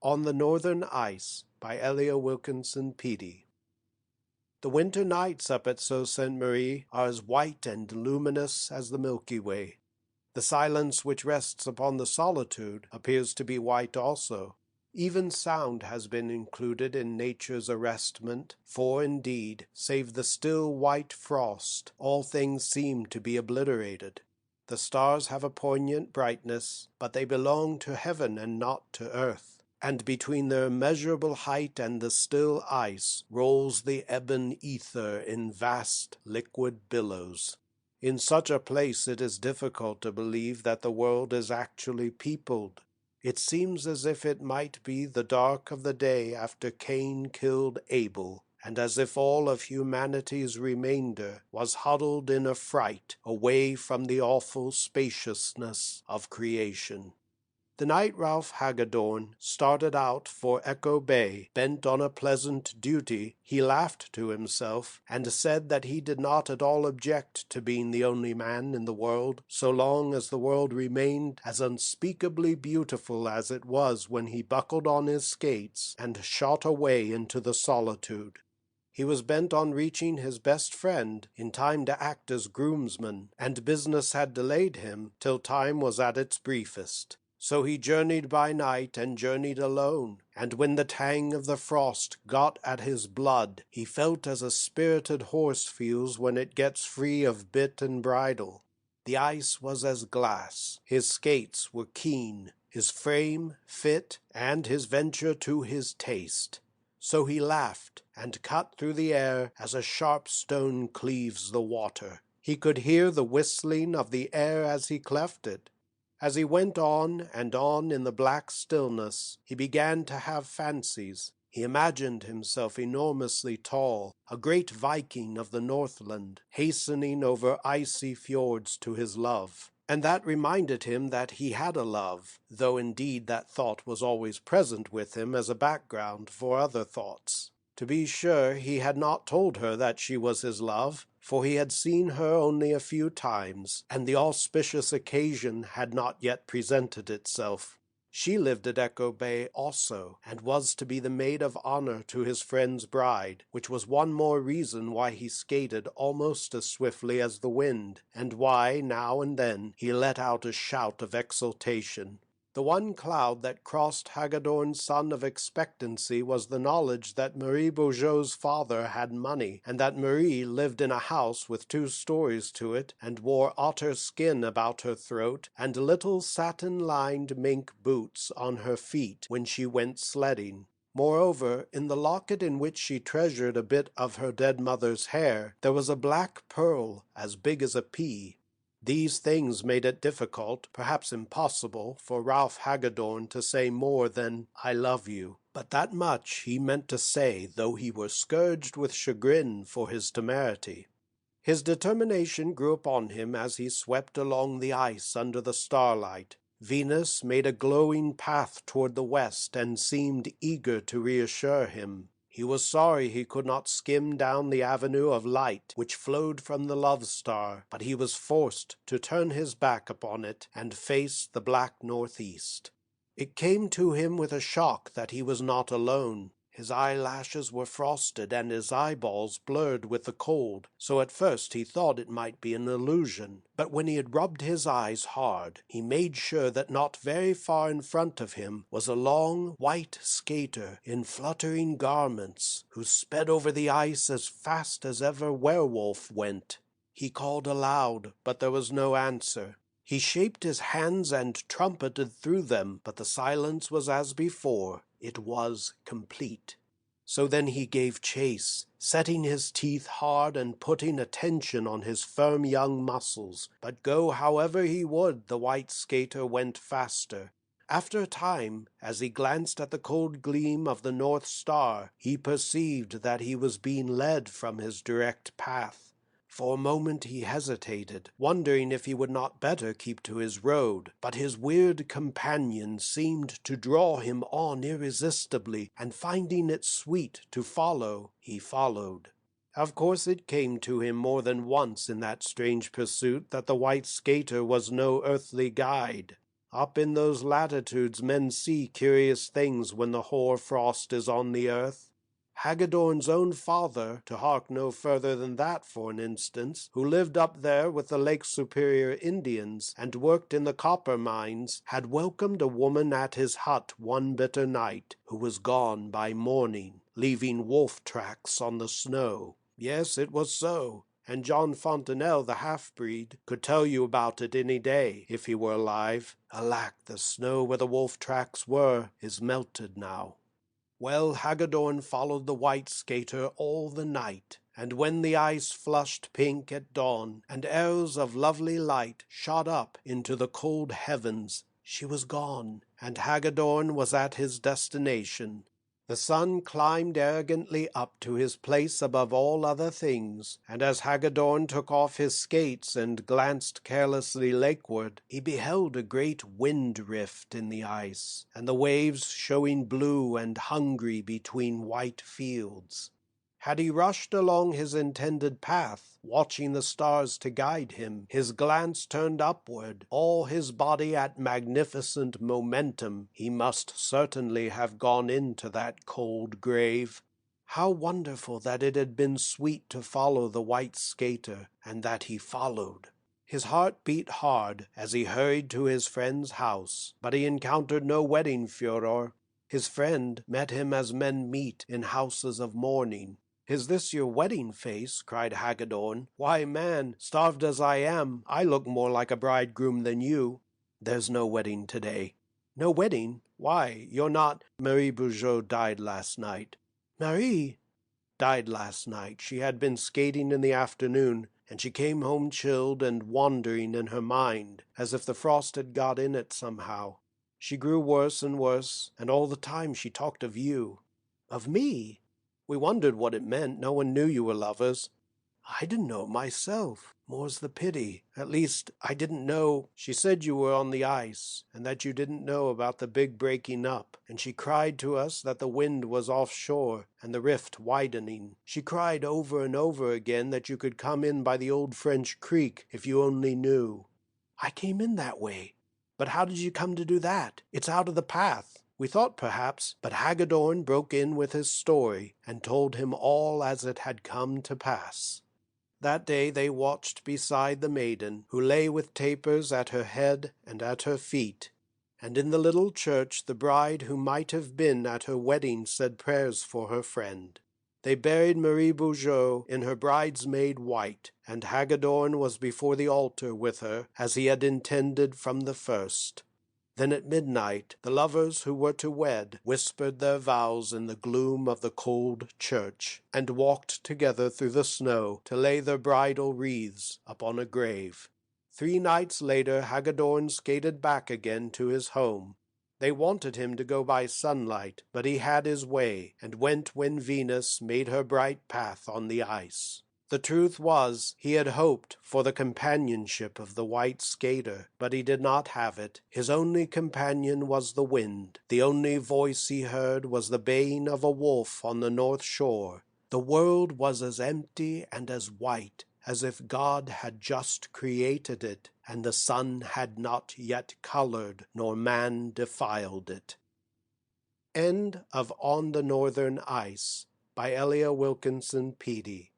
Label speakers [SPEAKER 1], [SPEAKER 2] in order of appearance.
[SPEAKER 1] On the Northern Ice by Elia Wilkinson, Peattie. The winter nights up at Sault Ste. Marie are as white and luminous as the Milky Way. The silence which rests upon the solitude appears to be white also. Even sound has been included in nature's arrestment, for indeed, save the still white frost, all things seem to be obliterated. The stars have a poignant brightness, but they belong to heaven and not to earth. And between their immeasurable height and the still ice rolls the ebon ether in vast liquid billows. In such a place it is difficult to believe that the world is actually peopled. It seems as if it might be the dark of the day after Cain killed Abel, and as if all of humanity's remainder was huddled in affright away from the awful spaciousness of creation. The night Ralph Hagadorn started out for Echo Bay, bent on a pleasant duty, he laughed to himself, and said that he did not at all object to being the only man in the world, so long as the world remained as unspeakably beautiful as it was when he buckled on his skates and shot away into the solitude. He was bent on reaching his best friend in time to act as groomsman, and business had delayed him till time was at its briefest. So he journeyed by night and journeyed alone, and when the tang of the frost got at his blood, he felt as a spirited horse feels when it gets free of bit and bridle. The ice was as glass, his skates were keen, his frame fit, and his venture to his taste. So he laughed, and cut through the air as a sharp stone cleaves the water. He could hear the whistling of the air as he cleft it. As he went on and on in the black stillness, he began to have fancies. He imagined himself enormously tall, a great Viking of the Northland, hastening over icy fjords to his love. And that reminded him that he had a love, though indeed that thought was always present with him as a background for other thoughts. To be sure, he had not told her that she was his love, for he had seen her only a few times, and the auspicious occasion had not yet presented itself. She lived at Echo Bay also, and was to be the maid of honor to his friend's bride, which was one more reason why he skated almost as swiftly as the wind, and why, now and then, he let out a shout of exultation. The one cloud that crossed Hagadorn's sun of expectancy was the knowledge that Marie Beaujeu's father had money, and that Marie lived in a house with 2 stories to it, and wore otter skin about her throat, and little satin-lined mink boots on her feet when she went sledding. Moreover, in the locket in which she treasured a bit of her dead mother's hair, there was a black pearl as big as a pea. These things made it difficult, perhaps impossible, for Ralph Hagadorn to say more than, "I love you." But that much he meant to say, though he were scourged with chagrin for his temerity. His determination grew upon him as he swept along the ice under the starlight. Venus made a glowing path toward the west and seemed eager to reassure him. He was sorry he could not skim down the avenue of light which flowed from the love star, but he was forced to turn his back upon it and face the black northeast. It came to him with a shock that he was not alone. His eyelashes were frosted and his eyeballs blurred with the cold, so at first he thought it might be an illusion. But when he had rubbed his eyes hard, he made sure that not very far in front of him was a long, white skater in fluttering garments, who sped over the ice as fast as ever werewolf went. He called aloud, but there was no answer. He shaped his hands and trumpeted through them, but the silence was as before. It was complete. So then he gave chase, setting his teeth hard and putting a tension on his firm young muscles. But go however he would, the white skater went faster. After a time, as he glanced at the cold gleam of the North Star, he perceived that he was being led from his direct path. For a moment he hesitated, wondering if he would not better keep to his road, but his weird companion seemed to draw him on irresistibly, and finding it sweet to follow, he followed. Of course it came to him more than once in that strange pursuit that the white skater was no earthly guide. Up in those latitudes men see curious things when the hoar frost is on the earth. Hagadorn's own father, to hark no further than that for an instance, who lived up there with the Lake Superior Indians and worked in the copper mines, had welcomed a woman at his hut one bitter night, who was gone by morning, leaving wolf tracks on the snow. Yes, it was so, and John Fontenelle, the half-breed, could tell you about it any day, if he were alive. Alack, the snow where the wolf tracks were is melted now. Well, Hagadorn followed the white skater all the night, and when the ice flushed pink at dawn, and arrows of lovely light shot up into the cold heavens, she was gone, and Hagadorn was at his destination. The sun climbed arrogantly up to his place above all other things, and as Hagadorn took off his skates and glanced carelessly lakeward, he beheld a great wind rift in the ice, and the waves showing blue and hungry between white fields. Had he rushed along his intended path, watching the stars to guide him, his glance turned upward, all his body at magnificent momentum, he must certainly have gone into that cold grave. How wonderful that it had been sweet to follow the white skater, and that he followed. His heart beat hard as he hurried to his friend's house, but he encountered no wedding furor. His friend met him as men meet in houses of mourning. "Is this your wedding face?" cried Hagadorn. "Why, man, starved as I am, I look more like a bridegroom than you." "There's no wedding today." "No wedding? Why, you're not—" "Marie Bugeaud died last night." "Marie?" "Died last night. She had been skating in the afternoon, and she came home chilled and wandering in her mind, as if the frost had got in it somehow. She grew worse and worse, and all the time she talked of you." "Of me?" "We wondered what it meant. No one knew you were lovers." "I didn't know it myself. More's the pity. At least, I didn't know—" "She said you were on the ice, and that you didn't know about the big breaking up, and she cried to us that the wind was offshore, and the rift widening. She cried over and over again that you could come in by the old French creek, if you only knew." "I came in that way." "But how did you come to do that? It's out of the path." We thought perhaps, but Hagadorn broke in with his story, and told him all as it had come to pass. That day they watched beside the maiden, who lay with tapers at her head and at her feet, and in the little church the bride who might have been at her wedding said prayers for her friend. They buried Marie Bugeaud in her bridesmaid white, and Hagadorn was before the altar with her, as he had intended from the first. Then at midnight the lovers who were to wed whispered their vows in the gloom of the cold church, and walked together through the snow to lay their bridal wreaths upon a grave. 3 nights later Hagadorn skated back again to his home. They wanted him to go by sunlight, but he had his way, and went when Venus made her bright path on the ice. The truth was, he had hoped for the companionship of the white skater, but he did not have it. His only companion was the wind. The only voice he heard was the baying of a wolf on the north shore. The world was as empty and as white as if God had just created it, and the sun had not yet colored, nor man defiled it. End of On the Northern Ice by Elia Wilkinson, Peattie.